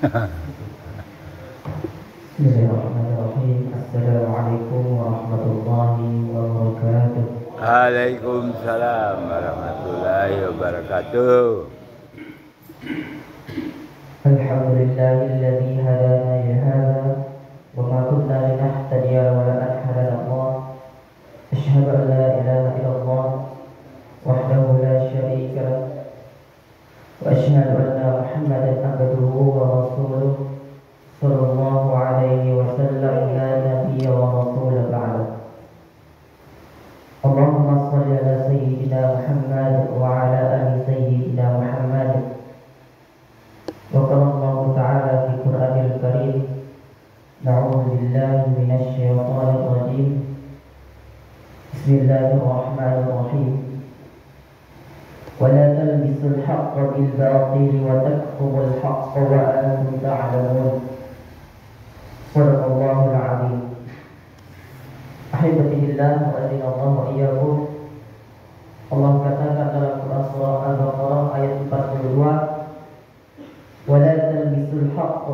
Bismillahirrahmanirrahim. Assalamualaikum warahmatullahi wabarakatuh. Waalaikumsalam warahmatullahi wabarakatuh. Alhamdulillahilladzi hadana li hadza wa ma kunna linahtadiya lawla an hadana Allah. Asyhadu an la ilaha illallah wahdahu la syarika lah wa asyhadu anna Muhammadan abduhu wa rasuluh sallallahu alaihi wasallam la nabiyya wa rasul ba'da. Allahumma shalli ala sayyidina Muhammad wa ala ali sayyidina Muhammad. Wa qala Allah ta'ala fi Qur'anil Karim, na'udzu billahi minasy syaithanir rajim. Bismillahirrahmanirrahim. Wa la talbisul haqqo bil batil wa takfurul haqqo wa antum ta'lamun. Sadaqallahul 'azim. Ahibatillah wa adzinallahu wa iyyakum. Allah katakan dalam Quran surah Al-Baqarah ayat 42, wa la talbisul haqq,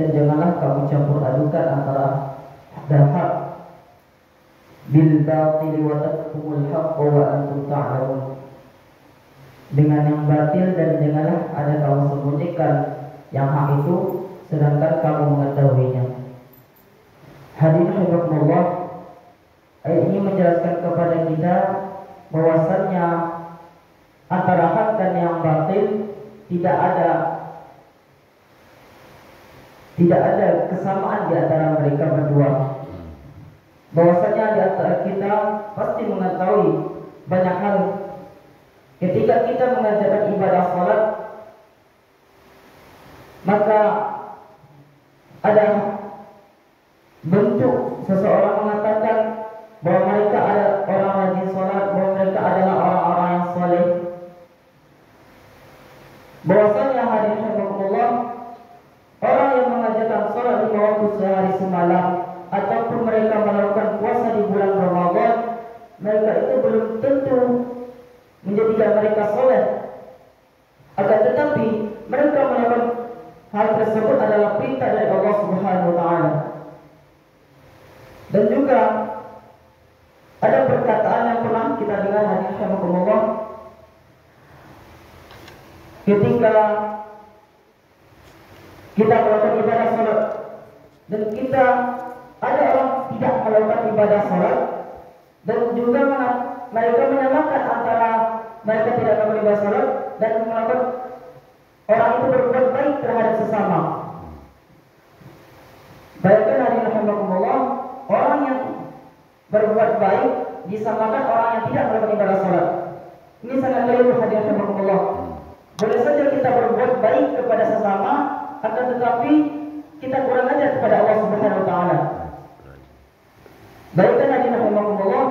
dan janganlah kamu campur adukan antara hak dan hak, bil batil wa takfumul haqq wa antum ta'lamun, dengan yang batil dan janganlah ada kamu sembunyikan yang hak itu sedangkan kamu mengetahuinya. Hadirin rahimakumullah, ayat ini menjelaskan kepada kita bahwasannya antara hak dan yang batil tidak ada kesamaan di antara mereka berdua. Bahwasanya di antara kita pasti mengetahui banyak hal. Ketika kita mengerjakan ibadah salat, maka ada bentuk seseorang mengatakan bahwa mereka ada orang rajin salat, bahwa mereka adalah orang-orang yang saleh. Bahwasanya hadirin rahimakumullah, orang yang mengerjakan salat 5 waktu sehari semalam ataupun mereka melakukan puasa di bulan Ramadan, mereka itu belum tentu menjadikan mereka saleh. Akan tetapi mereka melakukan hal tersebut adalah perintah dari Allah Subhanahu wa taala. Dan juga ada perkataan yang pernah kita dengar hadirin rahimakumullah, ketika kita melakukan ibadah salat dan kita ada orang tidak melakukan ibadah salat dan juga mereka menyamakan antara mereka tidak melakukan ibadah salat dan melakukan orang itu berbuat baik terhadap sesama. Bayangkan hadirin rahimakumullah, orang yang berbuat baik disamakan orang yang tidak melakukan ibadah salat. Ini sangat keliru hadirin rahimakumullah. Boleh saja kita berbuat baik kepada sesama, akan tetapi kita kurang ajar kepada Allah Subhanahu wa taala. Bayangkan hadirin rahimakumullah,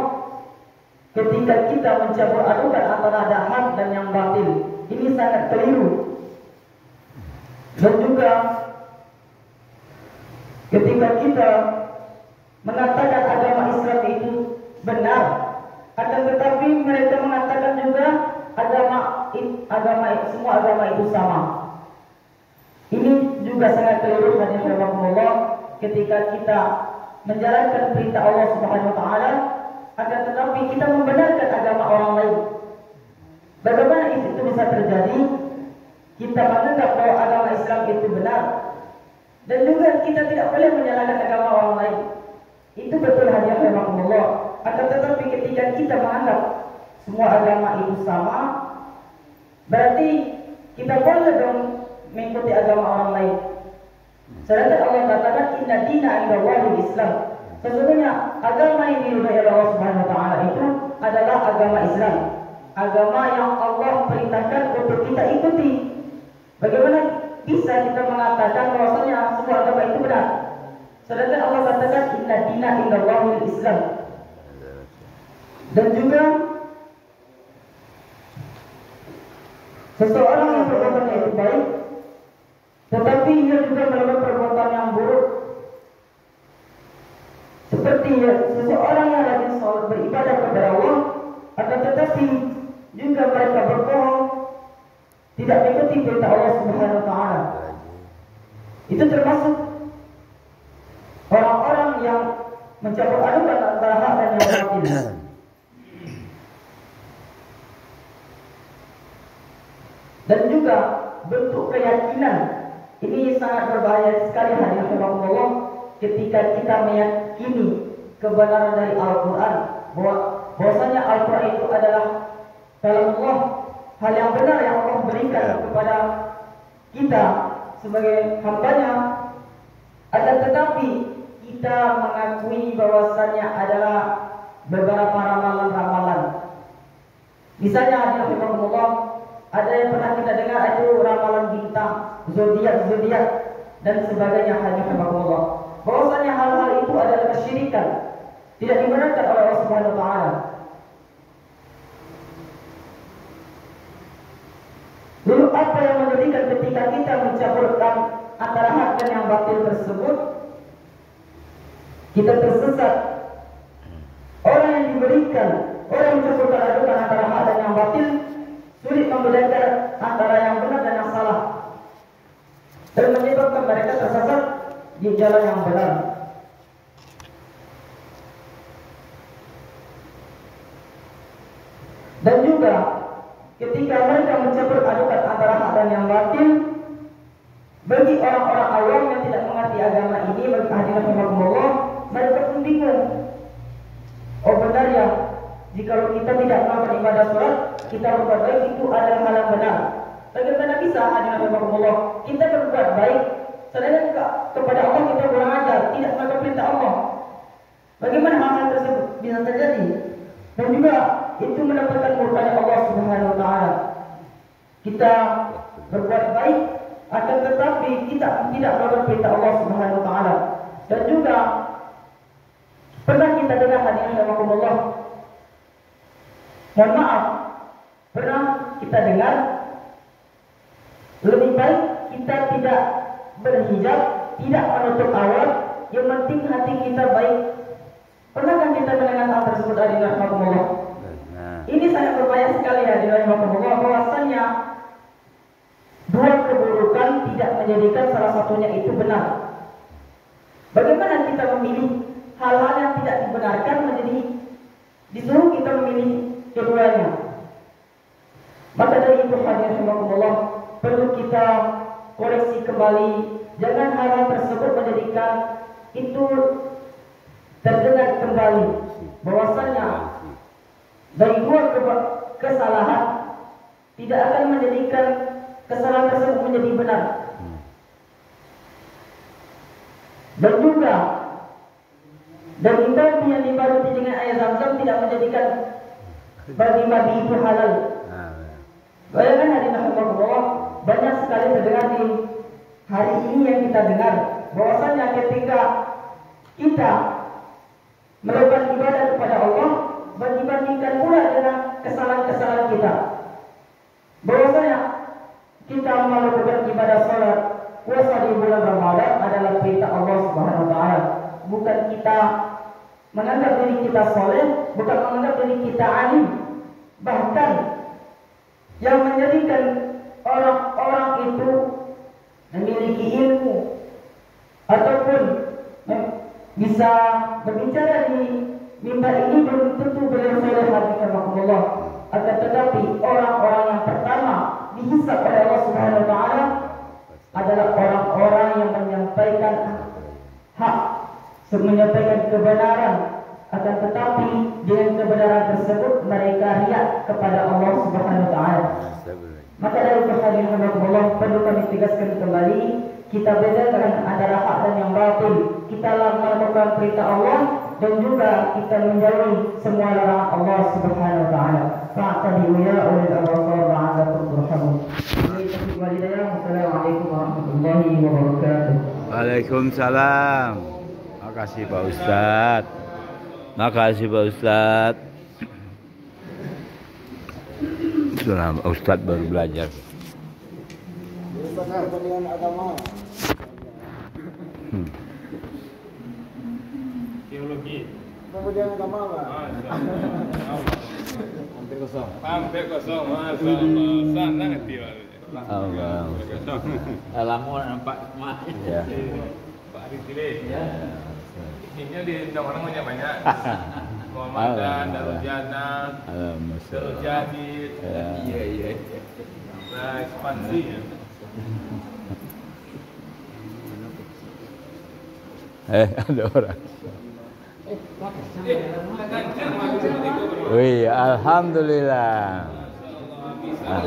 ketika kita mencampur adukan antara ada hak dan yang batil, ini sangat keliru. Dan juga ketika kita mengatakan agama Islam itu benar, akan tetapi mereka mengatakan juga semua agama itu sama. Ini juga sangat keliru hadirin rahimakumullah, ketika kita menjalankan perintah Allah Subhanahu wa taala akan tetapi kita membenarkan agama orang lain. Bagaimana itu bisa terjadi? Kita menganggap bahwa agama Islam itu benar dan juga kita tidak boleh menyalahkan agama orang lain. Itu betul hadirin rahimakumullah. Akan tetapi ketika kita menganggap semua agama itu sama, berarti kita boleh dong mengikuti agama orang lain. Sedangkan Allah katakan inna dina indallahil Islam. Sesungguhnya agama yang diridhai Allah Subhanahu wa taala itu adalah agama Islam. Agama yang Allah perintahkan untuk kita ikuti. Bagaimana bisa kita mengatakan bahwasanya semua agama itu benar? Sedangkan Allah katakan inna dina indallahil Islam. Dan juga seseorang yang perbuatannya itu baik, tetapi ia juga melakukan perbuatan yang buruk, seperti seseorang yang rajin salat beribadah kepada Allah, akan tetapi juga mereka berbohong, tidak mengikuti perintah Allah Subhanahu wa taala. Itu termasuk orang-orang yang mencampur adukan antara hak dan yang batil. Dan juga bentuk keyakinan ini sangat berbahaya sekali hadirin rahimakumullah ketika kita meyakini kebenaran dari Al-Quran bahwasanya Al-Quran itu adalah kalamullah, hal yang benar yang Allah berikan kepada kita sebagai hambanya. Akan tetapi kita mengakui bahwasanya adalah beberapa ramalan-ramalan. Misalnya hadirin rahimakumullah, ada yang pernah kita dengar itu ramalan bintang, zodiak dan sebagainya hadirin rahimakumullah. Bahwasanya hal-hal itu adalah kesyirikan, tidak dibenarkan oleh Allah Subhanahu wa taala. Lalu apa yang menjadikan ketika kita mencampurkan antara hak dan yang batil tersebut, kita tersesat? Orang yang diberikan, orang yang mencampurkan adukan antara hak dan yang batil, sulit membedakan antara yang benar dan yang salah, dan menyebabkan mereka tersesat di jalan yang benar. Dan juga ketika mereka mencampur adukan antara hak dan yang batil, bagi orang-orang awam yang tidak mengerti agama ini, bagi hadirin rahimakumullah, mereka pun bingung. Oh benar ya, jika kita tidak melakukan ibadah sholat, kita berbuat baik, itu adalah hal yang benar. Bagaimana bisa hadirin rahimakumullah kita berbuat baik sedangkan kepada Allah kita kurang ajar, tidak melakukan perintah Allah? Bagaimana hal-hal tersebut bisa terjadi? Dan juga itu mendapatkan murkanya Allah Subhanahu wa taala. Kita berbuat baik akan tetapi kita tidak melakukan perintah Allah Subhanahu wa taala. Dan juga pernah kita dengar hadirin rahimakumullah, mohon maaf, pernah kita dengar lebih baik kita tidak berhijab, tidak menutup aurat, yang penting hati kita baik. Pernahkah kita mendengar hal tersebut hadirin rahimakumullah? Ini sangat berbahaya sekali hadirin rahimakumullah, bahwasanya dua keburukan tidak menjadikan salah satunya itu benar. Bagaimana kita memilih hal-hal yang tidak dibenarkan menjadi disuruh kita memilih keduanya? Maka dari itu hadirin rahimakumullah, perlu kita koreksi kembali, jangan hal-hal tersebut menjadikan itu terdengar kembali bahwasanya dari dua kesalahan tidak akan menjadikan kesalahan tersebut menjadi benar. Dan juga dari babi yang dibaluti dengan air zam-zam tidak menjadikan babi-babi itu halal. Bayangkan hadirin rahimakumullah, banyak sekali terdengar di hari ini yang kita dengar bahwasanya ketika kita melakukan ibadah kepada Allah, dibandingkan pula dengan kesalahan-kesalahan kita, bahwasanya kita melakukan ibadah salat puasa di bulan Ramadan adalah perintah Allah Subhanahu wa taala. Bukan kita menganggap diri kita saleh, bukan menganggap diri kita alim. Bahkan yang menjadikan orang-orang itu memiliki ilmu ataupun bisa berbicara di mimbar ini belum tentu beliau saleh hadirin rahimakumullah. Akan tetapi orang-orang yang pertama dihisab oleh Allah Subhanahu wa taala adalah orang-orang yang menyampaikan hak, menyampaikan kebenaran, akan tetapi dengan kebenaran tersebut mereka riak kepada Allah Subhanahu wa taala. Maka dari itu hadirin rahimakumullah, perlu kami tegaskan kembali, kita bedakan antara hak dan yang batil. Kita melakukan perintah Allah dan juga kita menjauhi semua larangan Allah Subhanahu wa taala. Fa'tadilu ya ulil absar la'allakum turhamun. Wassalamualaikum warahmatullahi wabarakatuh. Waalaikumsalam. Makasih Pak Ustadz. Makasih Pak Ustadz. Sudah Ustadz baru belajar. Pendidikan agama. Teologi. Pendidikan agama apa? Hampir kosong. Masalah. Sana ngerti. Allah. Alamun nampak mak. Ya. Pak Ari Tile. Ya. Ini di undang-undang banyak. Muhammadan, Darul Jannah, Darul Alhamdulillah. Jadid, Ya. Iya. nah ekspansi. Ada orang. Wih, alhamdulillah. Bisa